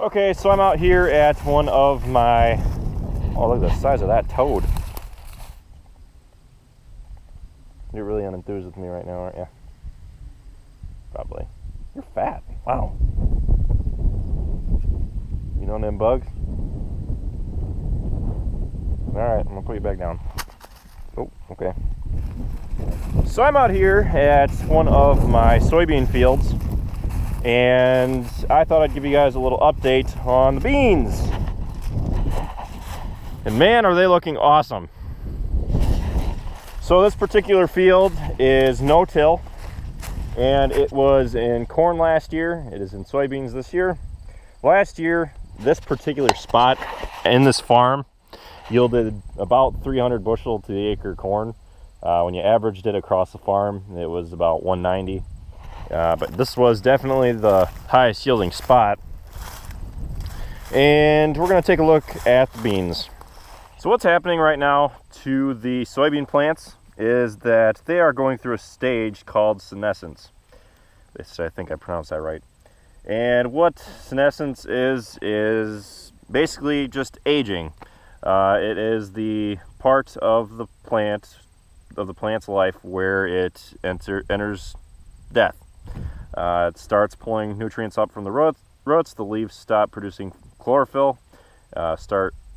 Okay, so I'm out here at one of my, oh, look at the size of that toad. You're really unenthused with me right now, aren't you? Probably. You're fat. Wow. You know them bugs? Alright, I'm gonna put you back down. Oh, okay. So I'm out here at one of my soybean fields, and I thought I'd give you guys a little update on the beans. And man, are they looking awesome. So this particular field is no-till, and it was in corn last year. It is in soybeans this year. Last year, this particular spot in this farm yielded about 300 bushel to the acre corn. When you averaged it across the farm, it was about 190. But this was definitely the highest yielding spot. And we're going to take a look at the beans. So what's happening right now to the soybean plants is that they are going through a stage called senescence. I think I pronounced that right. And what senescence is basically just aging. It is the part of the plant's life where it enters death. It starts pulling nutrients up from the roots. The leaves stop producing chlorophyll,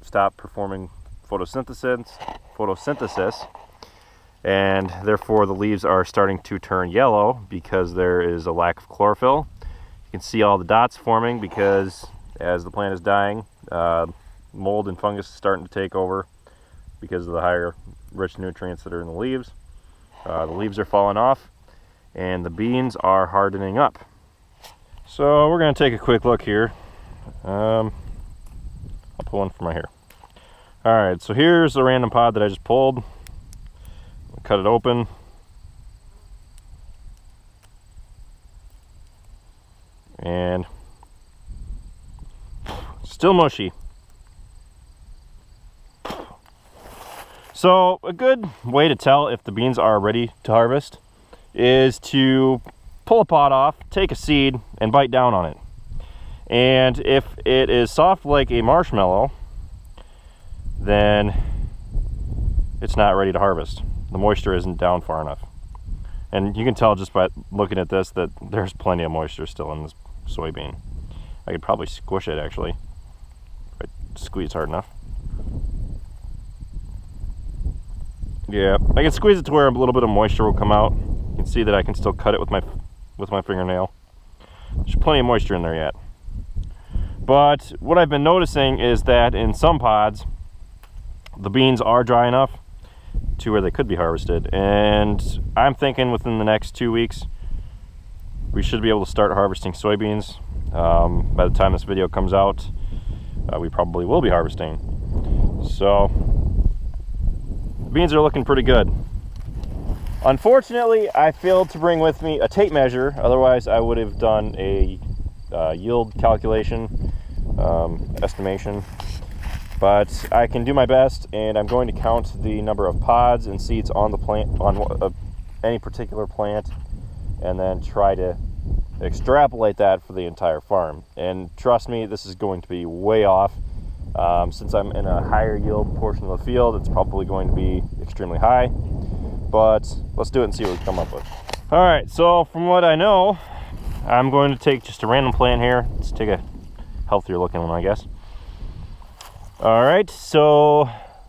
stop performing photosynthesis, and therefore the leaves are starting to turn yellow because there is a lack of chlorophyll. You can see all the dots forming because as the plant is dying, mold and fungus is starting to take over because of the higher rich nutrients that are in the leaves. The leaves are falling off and the beans are hardening up. So we're going to take a quick look here. I'll pull one from right here. Alright, so here's the random pod that I just pulled. Cut it open. And still mushy. So a good way to tell if the beans are ready to harvest is to pull a pod off, take a seed, and bite down on it. And if it is soft like a marshmallow, then it's not ready to harvest. The moisture isn't down far enough. And you can tell just by looking at this that there's plenty of moisture still in this soybean. I could probably squish it actually, if I squeeze hard enough. Yeah, I can squeeze it to where a little bit of moisture will come out. You can see that I can still cut it with my fingernail. There's plenty of moisture in there yet. But what I've been noticing is that in some pods, the beans are dry enough to where they could be harvested. And I'm thinking within the next 2 weeks, we should be able to start harvesting soybeans. By the time this video comes out, we probably will be harvesting. So beans are looking pretty good. Unfortunately, I failed to bring with me a tape measure. Otherwise, I would have done a yield calculation, estimation. But I can do my best, and I'm going to count the number of pods and seeds on the plant, on any particular plant, and then try to extrapolate that for the entire farm. And trust me, this is going to be way off. Since I'm in a higher yield portion of the field, it's probably going to be extremely high, but let's do it and see what we come up with. All right, so from what I know, I'm going to take just a random plant here. Let's take a healthier looking one, I guess. All right, so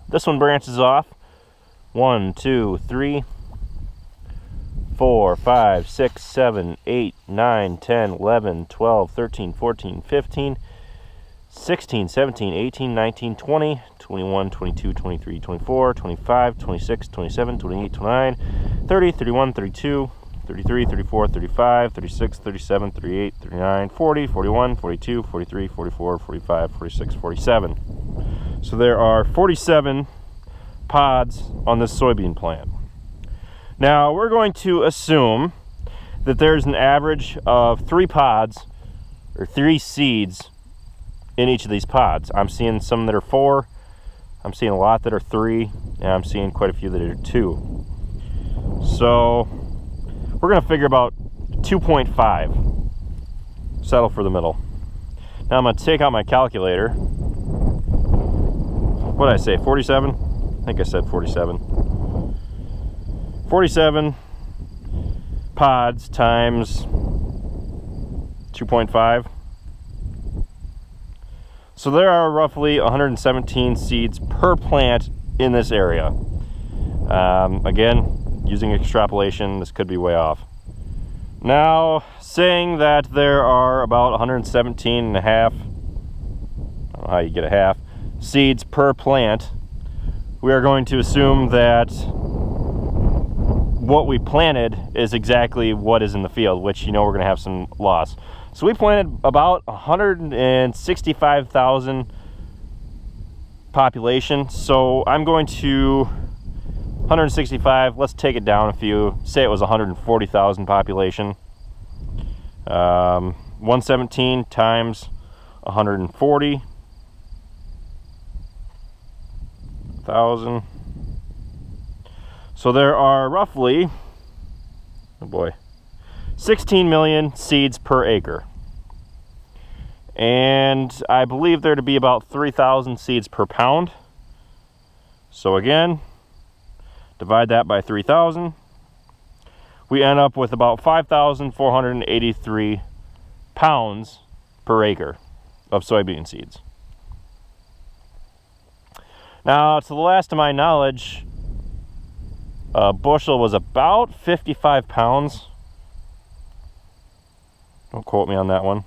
this one branches off. 1, 2, 3, 4, 5, 6, 7, 8, 9, 10, 11, 12, 13, 14, 15, 16, 17, 18, 19, 20, 21, 22, 23, 24, 25, 26, 27, 28, 29, 30, 31, 32, 33, 34, 35, 36, 37, 38, 39, 40, 41, 42, 43, 44, 45, 46, 47. So there are 47 pods on this soybean plant. Now we're going to assume that there's an average of 3 pods or 3 seeds in each of these pods. I'm seeing some that are 4, I'm seeing a lot that are 3, and I'm seeing quite a few that are 2. So we're going to figure about 2.5. Settle for the middle. Now I'm going to take out my calculator. What did I say, 47? I think I said 47. 47 pods times 2.5. So there are roughly 117 seeds per plant in this area. Again, using extrapolation, this could be way off. Now, saying that there are about 117 and a half, I don't know how you get a half, seeds per plant, we are going to assume that what we planted is exactly what is in the field, which you know we're going to have some loss. So we planted about 165,000 population. So I'm going to 165, let's take it down a few, say it was 140,000 population. 117 times 140,000. So there are roughly, oh boy, 16 million seeds per acre. And I believe there to be about 3,000 seeds per pound. So again, divide that by 3,000. We end up with about 5,483 pounds per acre of soybean seeds. Now, to the last of my knowledge, a bushel was about 55 pounds. Don't quote me on that one.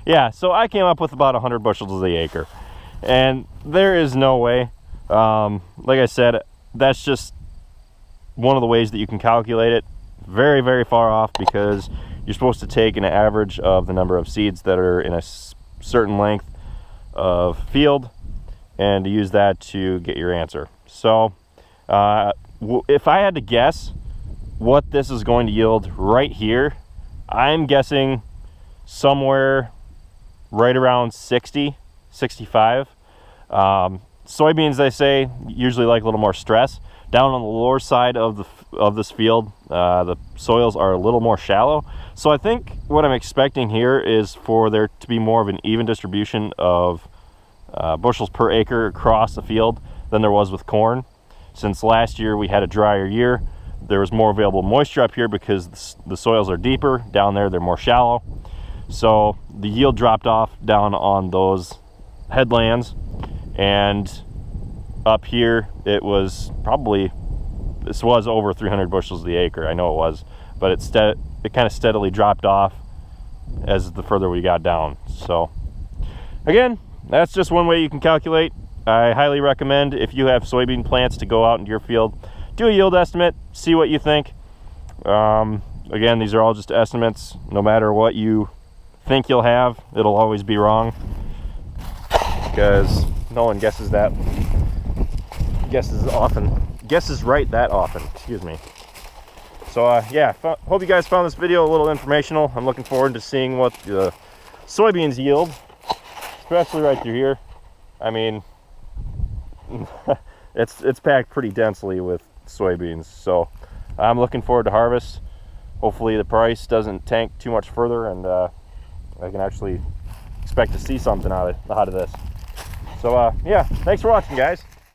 Yeah, so I came up with about 100 bushels of the acre. And there is no way, like I said, that's just one of the ways that you can calculate it. Very, very far off, because you're supposed to take an average of the number of seeds that are in a certain length of field and use that to get your answer. So if I had to guess what this is going to yield right here, I'm guessing somewhere right around 60, 65. Soybeans, they say, usually like a little more stress. Down on the lower side of this field, the soils are a little more shallow. So I think what I'm expecting here is for there to be more of an even distribution of bushels per acre across the field than there was with corn. Since last year we had a drier year, there was more available moisture up here because the soils are deeper. Down there they're more shallow. So the yield dropped off down on those headlands, and up here it was probably, this was over 300 bushels the acre, I know it was, but it kind of steadily dropped off as the further we got down. So again, that's just one way you can calculate. I highly recommend, if you have soybean plants, to go out into your field, do a yield estimate, see what you think. Again, these are all just estimates. No matter what you think you'll have, it'll always be wrong, because no one guesses right that often, excuse me. So yeah, hope you guys found this video a little informational. I'm looking forward to seeing what the soybeans yield, especially right through here. I mean, it's packed pretty densely with soybeans, so I'm looking forward to harvest. Hopefully the price doesn't tank too much further, and I can actually expect to see something out of this. So yeah, thanks for watching, guys.